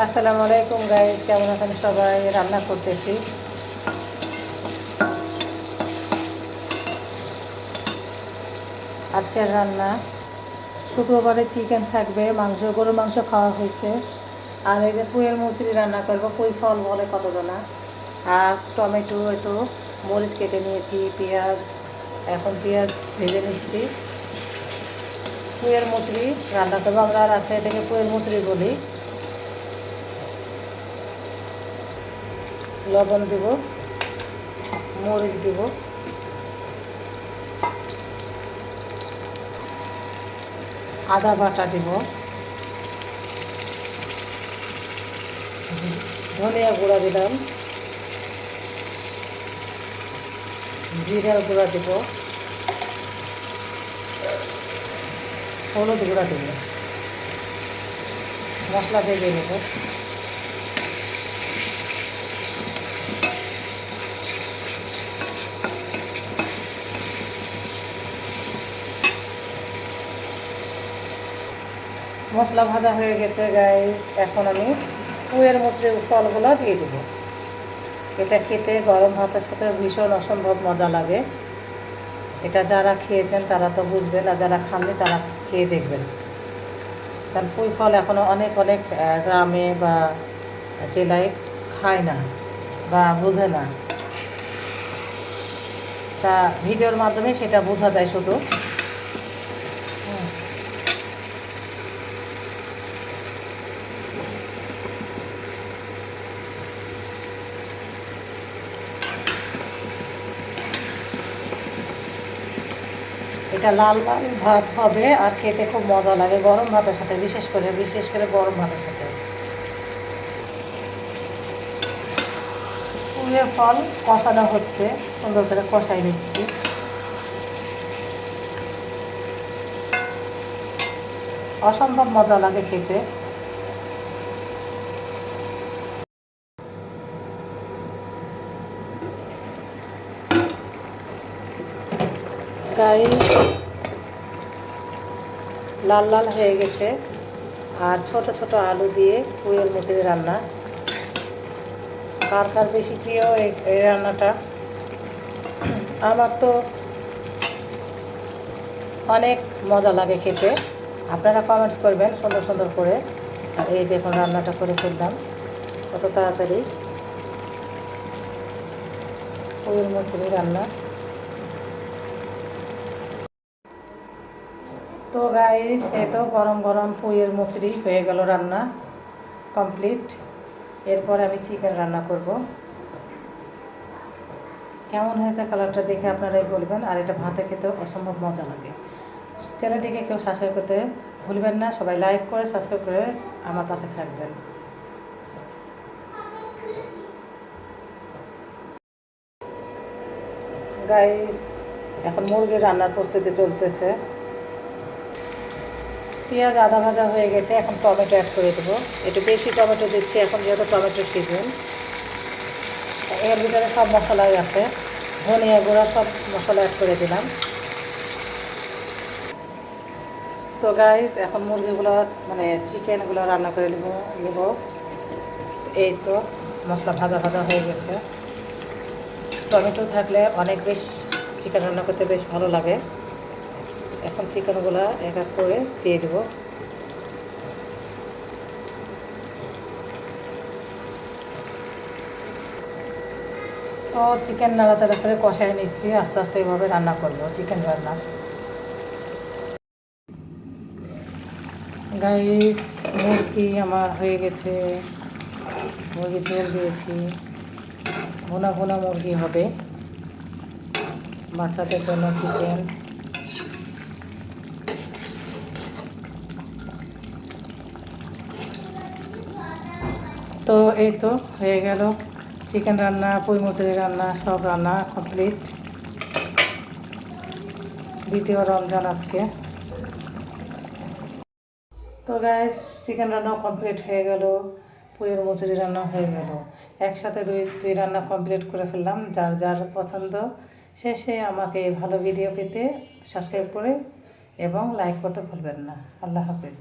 আসসালামু আলাইকুম গাইস, কেমন আছেন সবাই? রান্না করতেছি। আজকের রান্না শুক্রবারে চিকেন থাকবে, গরুর মাংস খাওয়া হয়েছে। আর এই যে পুঁইয়ের মুচড়ি রান্না করবো, পুঁই ফল বলে কতজনা। আর টমেটো, একটু মরিচ কেটে নিয়েছি, পেঁয়াজ, এখন পেঁয়াজ ভেজে নিচ্ছি। পুঁইয়ের মুচড়ি রান্না করবো আমরা, আর আছে এটাকে পুঁইয়ের মুচড়ি বলি। লবণ দিব, মরিচ দিব, আদা বাটা দিব, ধনিয়া গুঁড়া দিলাম, জিরার গুঁড়া দিব, হলুদ গুঁড়া দিব, মশলা ভেজে নেব। মশলা ভাজা হয়ে গেছে গাইস, এখন আমি পুঁইয়ের মুচড়ির ফলগুলো দিয়ে দেবো। এটা খেতে গরম ভাতের সাথে ভীষণ অসম্ভব মজা লাগে। এটা যারা খেয়েছেন তারা তো বুঝবেন, আর যারা খাননি তারা খেয়ে দেখবেন। কারণ পুঁই ফল এখনও অনেক অনেক গ্রামে বা জেলায় খায় না বা বোঝে না। তা ভিডিওর মাধ্যমে সেটা বোঝা যায় শুধু। এটা লাল লাল ভাত হবে আর খেতে খুব মজা লাগে গরম ভাতের সাথে, বিশেষ করে গরম ভাতের সাথে। পুঁইয়ের ফল কষানো হচ্ছে, সুন্দর করে কষাই নিচ্ছি। অসম্ভব মজা লাগে খেতে। গাইস, লাল লাল হয়ে গেছে। আর ছোট ছোট আলু দিয়ে পুঁইয়ের মুচড়ি রান্না, কার কার বেশি প্রিয় এই রান্নাটা? আমার তো অনেক মজা লাগে খেতে। আপনারা কমেন্টস করবেন সুন্দর সুন্দর করে। আর এই দেখুন রান্নাটা করে ফেললাম কত তাড়াতাড়ি, পুঁইয়ের মুচড়ি রান্না। তো গাইস, এই তো গরম গরম পুঁইয়ের মুচড়ি হয়ে গেল, রান্না কমপ্লিট। এরপর আমি চিকেন রান্না করব। কেমন হয়েছে কালারটা দেখে আপনারাই বলবেন। আর এটা ভাতে খেতেও অসম্ভব মজা লাগে। চ্যানেলটিকে কেউ সাবস্ক্রাইব করতে ভুলবেন না। সবাই লাইক করে সাবস্ক্রাইব করে আমার পাশে থাকবেন। গাইস, এখন মুরগির রান্নার প্রস্তুতি চলতেছে। পেঁয়াজ আদা ভাজা হয়ে গেছে, এখন টমেটো অ্যাড করে দেবো। একটু বেশি টমেটো দিচ্ছি এখন, যেহেতু টমেটো সিজন। এর ভিতরে সব মশলাই আছে, ধনিয়া গুঁড়া, সব মশলা অ্যাড করে দিলাম। তো গাইস, এখন মুরগিগুলো চিকেনগুলো রান্না করে নেব। এই তো মশলা ভাজা ভাজা হয়ে গেছে। টমেটো থাকলে অনেক বেশ চিকেন রান্না করতে বেশ ভালো লাগে। এখন চিকেনগুলো এক এক করে দিয়ে দেবো। তো চিকেন নাড়াচাড়া করে কষাই নিচ্ছি, আস্তে আস্তে এইভাবে রান্না করবো চিকেন রান্না। গাইস, মুরগি আমার হয়ে গেছে, মুরগি তেল দিয়েছি। ভুনা ভুনা মুরগি হবে, বাচ্চাদের জন্য চিকেন। তো এই তো হয়ে গেল চিকেন রান্না, পুঁই মুচড়ি রান্না, সব রান্না কমপ্লিট। দ্বিতীয় রমজান আজকে। তো গাইস, চিকেন রান্নাও কমপ্লিট হয়ে গেল, পুঁইয়ের মুচড়ি রান্না হয়ে গেল। একসাথে দুই রান্না কমপ্লিট করে ফেললাম। যার যার পছন্দ শেষে আমাকে ভালো ভিডিও পেতে সাবস্ক্রাইব করে এবং লাইক করতে ভুলবেন না। আল্লাহ হাফেজ।